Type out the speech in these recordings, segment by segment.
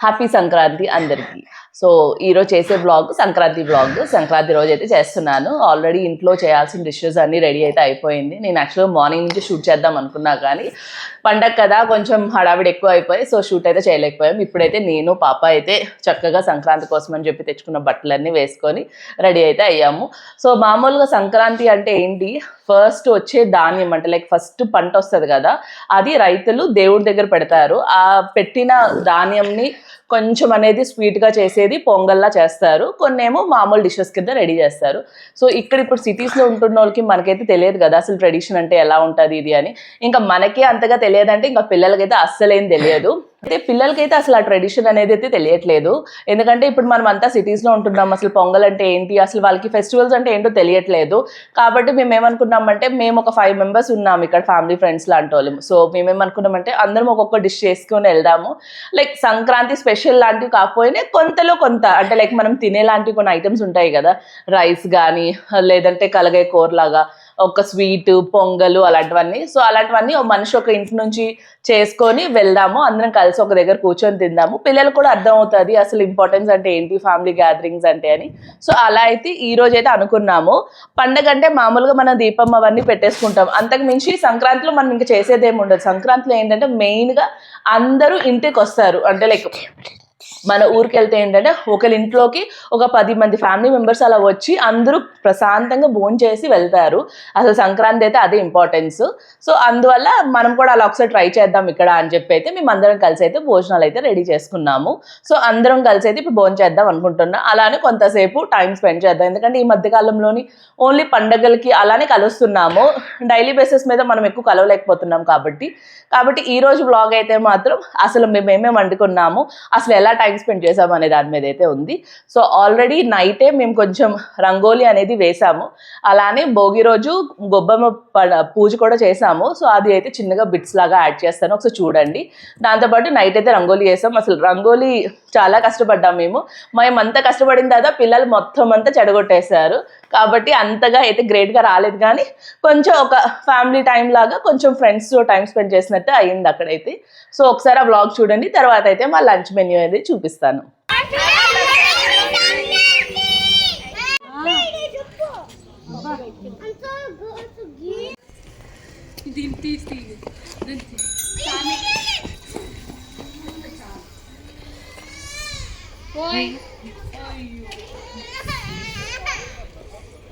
Happy Sankranti అందరికీ. So ఈరోజు చేసే బ్లాగ్ సంక్రాంతి బ్లాగ్. సంక్రాంతి రోజు అయితే చేస్తున్నాను. ఆల్రెడీ ఇంట్లో చేయాల్సిన డిషెస్ అన్నీ రెడీ అయితే అయిపోయింది. నేను యాక్చువల్గా మార్నింగ్ నుంచి షూట్ చేద్దాం అనుకున్నా, కానీ పండగ కదా కొంచెం హడావిడి ఎక్కువ అయిపోయి సో షూట్ అయితే చేయలేకపోయాం. ఇప్పుడైతే నేను పాప అయితే చక్కగా సంక్రాంతి కోసం అని చెప్పి తెచ్చుకున్న బట్టలన్నీ వేసుకొని రెడీ అయితే అయ్యాము. సో మామూలుగా సంక్రాంతి అంటే ఏంటి, ఫస్ట్ వచ్చే ధాన్యం అంటే లైక్ ఫస్ట్ పంట వస్తుంది కదా, అది రైతులు దేవుడి దగ్గర పెడతారు. ఆ పెట్టిన ధాన్యంని కొంచెం అనేది స్వీట్గా చేసేది పొంగల్లా చేస్తారు, కొన్ని ఏమో మామూలు డిషెస్ కింద రెడీ చేస్తారు. సో ఇక్కడ ఇప్పుడు సిటీస్లో ఉంటున్న వాళ్ళకి మనకైతే తెలియదు కదా అసలు ట్రెడిషన్ అంటే ఎలా ఉంటుంది ఇది అని. ఇంకా మనకే అంతగా తెలియదంటే ఇంకా పిల్లలకైతే అస్సలేం తెలియదు. అయితే పిల్లలకైతే అసలు ఆ ట్రెడిషన్ అనేది అయితే తెలియట్లేదు. ఎందుకంటే ఇప్పుడు మనం అంతా సిటీస్లో ఉంటున్నాం, అసలు పొంగల్ అంటే ఏంటి, అసలు వాళ్ళకి ఫెస్టివల్స్ అంటే ఏంటో తెలియట్లేదు. కాబట్టి మేము ఏమనుకున్నామంటే, మేము ఒక 5 members ఉన్నాము ఇక్కడ, ఫ్యామిలీ ఫ్రెండ్స్ లాంటి వాళ్ళు. సో మేమేమనుకున్నామంటే అందరం ఒక్కొక్క డిష్ చేసుకొని వెళ్దాము. లైక్ సంక్రాంతి స్పెషల్ లాంటివి కాకపోయినా కొంతలో కొంత అంటే లైక్ మనం తినేలాంటివి కొన్ని ఐటమ్స్ ఉంటాయి కదా, రైస్ కానీ లేదంటే కలగే కూరలాగా ఒక స్వీట్ పొంగలు అలాంటివన్నీ. సో అలాంటివన్నీ ఒక మనిషి ఒక ఇంటి నుంచి చేసుకొని వెళ్దాము, అందరం కలిసి ఒక దగ్గర కూర్చొని తిందాము, పిల్లలు కూడా అర్థం అవుతుంది అసలు ఇంపార్టెన్స్ అంటే ఏంటి, ఫ్యామిలీ గ్యాదరింగ్స్ అంటే అని. సో అలా అయితే ఈ రోజు అయితే అనుకున్నాము. పండగ అంటే మామూలుగా మనం దీపం అవన్నీ పెట్టేసుకుంటాం, అంతకు మించి సంక్రాంతిలో మనం ఇంకా చేసేది ఏమి ఉండదు. సంక్రాంతిలో ఏంటంటే మెయిన్గా అందరూ ఇంటికి వస్తారు. అంటే లైక్ మన ఊరికి వెళ్తే ఏంటంటే ఒకరి ఇంట్లోకి ఒక 10 మంది ఫ్యామిలీ మెంబర్స్ అలా వచ్చి అందరూ ప్రశాంతంగా భోంచేసి వెళ్తారు. అసలు సంక్రాంతి అయితే అదే ఇంపార్టెన్స్. సో అందువల్ల మనం కూడా అలా ఒకసారి ట్రై చేద్దాం ఇక్కడ అని చెప్పి అయితే మేము అందరం కలిసి అయితే భోజనాలు అయితే రెడీ చేసుకున్నాము. సో అందరం కలిసి అయితే ఇప్పుడు భోజనం చేద్దాం అనుకుంటున్నాం. అలానే కొంతసేపు టైం స్పెండ్ చేద్దాం, ఎందుకంటే ఈ మధ్యకాలంలోని ఓన్లీ పండగలకి అలానే కలుస్తున్నాము, డైలీ బేసిస్ మీద మనం ఎక్కువ కలవలేకపోతున్నాం. కాబట్టి ఈ రోజు బ్లాగ్ అయితే మాత్రం అసలు మేము ఏమేమి వండుకున్నాము, అసలు ఎలా టైం స్పెండ్ చేసాము అనే దాని మీద అయితే ఉంది. సో ఆల్రెడీ నైటే మేము కొంచెం రంగోలీ అనేది వేసాము, అలానే భోగి రోజు గొబ్బెమ్మ పూజ కూడా చేసాము. సో అది అయితే చిన్నగా బిట్స్ లాగా యాడ్ చేస్తాను, ఒకసారి చూడండి. దాంతోపాటు నైట్ అయితే రంగోలీ వేసాం. అసలు రంగోలీ చాలా కష్టపడ్డాం మేము అంతా కష్టపడిన తర్వాత పిల్లలు మొత్తం అంతా చెడగొట్టేశారు. కాబట్టి అంతగా అయితే గ్రేట్గా రాలేదు, కానీ కొంచెం ఒక ఫ్యామిలీ టైం లాగా కొంచెం ఫ్రెండ్స్తో టైం స్పెండ్ చేసినట్టు అయింది అక్కడైతే. సో ఒకసారి ఆ వ్లాగ్ చూడండి, తర్వాత అయితే మా లంచ్ మెన్యూ అనేది చూపిస్తాను.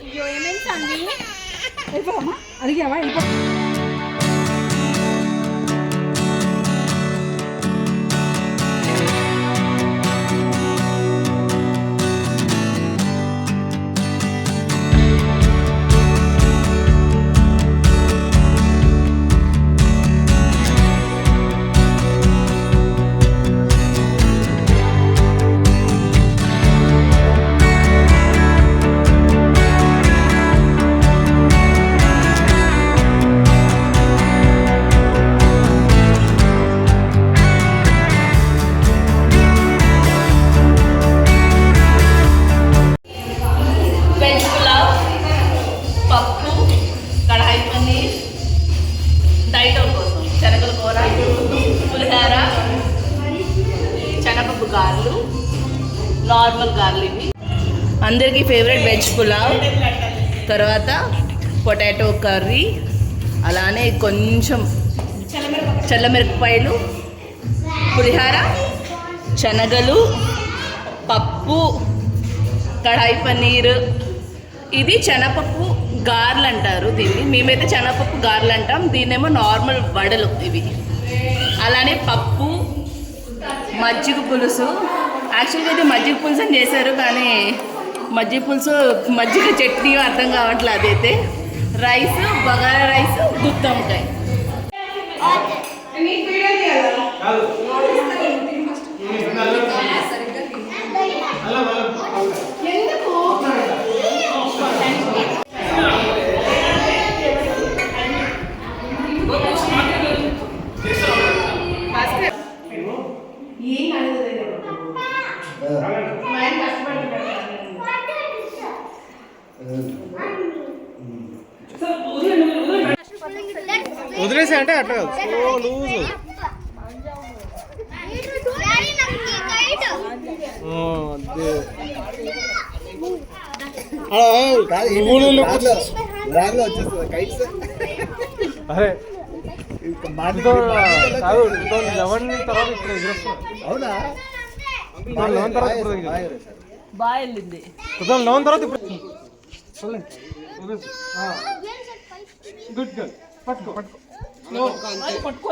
అయ్యో ఏమేమి సంది వెళ్ళిపోమ్మా, అడిగావా వెళ్ళిపో. నార్మల్ గార్లు ఇవి అందరికీ ఫేవరెట్ వెజ్ పులావ్, తర్వాత పొటాటో కర్రీ, అలానే కొంచెం చల్లమిరపకాయలు, పులిహార, శనగలు, పప్పు, కడాయి పన్నీర్. ఇది శనగపప్పు గార్లు అంటారు దీన్ని, మేమైతే శనగపప్పు గార్లు అంటాం, దీన్నేమో నార్మల్ వడలు ఇవి. అలానే పప్పు, మజ్జిగ పులుసు. యాక్చువల్గా ఇది మజ్జిగ పులుసు అని చేశారు, కానీ మజ్జిగ పులుసు మజ్జిగ చట్నీ అర్థం కావట్లేదు. అదైతే రైస్, బగారా రైస్, గుత్తొంకాయ. వదిలేసా అంటే అట్లా లూజ్ బ్యాగ్లో వచ్చేస్తుంది కైట్స్. అరే కాదు 2011 తర్వాత ఇప్పుడు ఎగురొస్తుంది. అవునా? 2011 తర్వాత ఇప్పుడు బాగా వెళ్ళింది. 2011 తర్వాత ఇప్పుడు గుడ్ గర్ల్. పట్టుకో పట్టుకో.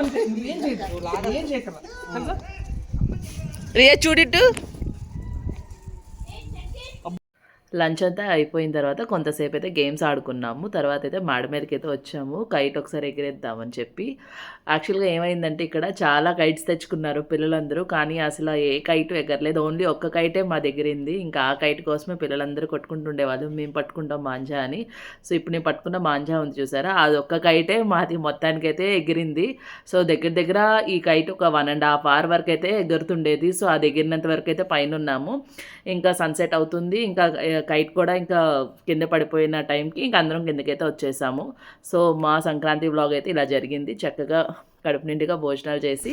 రియా చూడిట్టు. లంచ్ అంతా అయిపోయిన తర్వాత కొంతసేపు అయితే గేమ్స్ ఆడుకున్నాము. తర్వాత అయితే మాడ మీదకి అయితే వచ్చాము కైట్ ఒకసారి ఎగిరేద్దామని చెప్పి. యాక్చువల్గా ఏమైందంటే ఇక్కడ చాలా కైట్స్ తెచ్చుకున్నారు పిల్లలందరూ, కానీ అసలు ఏ కైట్ ఎగరలేదు. ఓన్లీ ఒక్క కైటే మా దగ్గరింది. ఇంకా ఆ కైట్ కోసమే పిల్లలందరూ కొట్టుకుంటుండేవాళ్ళు, మేము పట్టుకుంటాం మాంజా అని. సో ఇప్పుడు నేను పట్టుకున్న మాంజా ఉంది చూసారా, అది ఒక్క కైటే మాది మొత్తానికైతే ఎగిరింది. సో దగ్గర దగ్గర ఈ కైట్ ఒక 1.5 hour వరకు అయితే ఎగురుతుండేది. సో అది ఎగిరినంత వరకు అయితే పైన ఉన్నాము. ఇంకా సన్సెట్ అవుతుంది, ఇంకా కైట్ కూడా ఇంకా కింద పడిపోయిన టైంకి ఇంకా అందరం కిందకైతే వచ్చేసాము. సో మా సంక్రాంతి వ్లాగ్ అయితే ఇలా జరిగింది. చక్కగా కడుపు నిండుగా భోజనాలు చేసి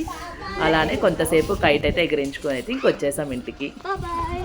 అలానే కొంతసేపు కైట్ అయితే ఎగిరించుకొని అయితే ఇంకొచ్చేసాం ఇంటికి. బాయ్.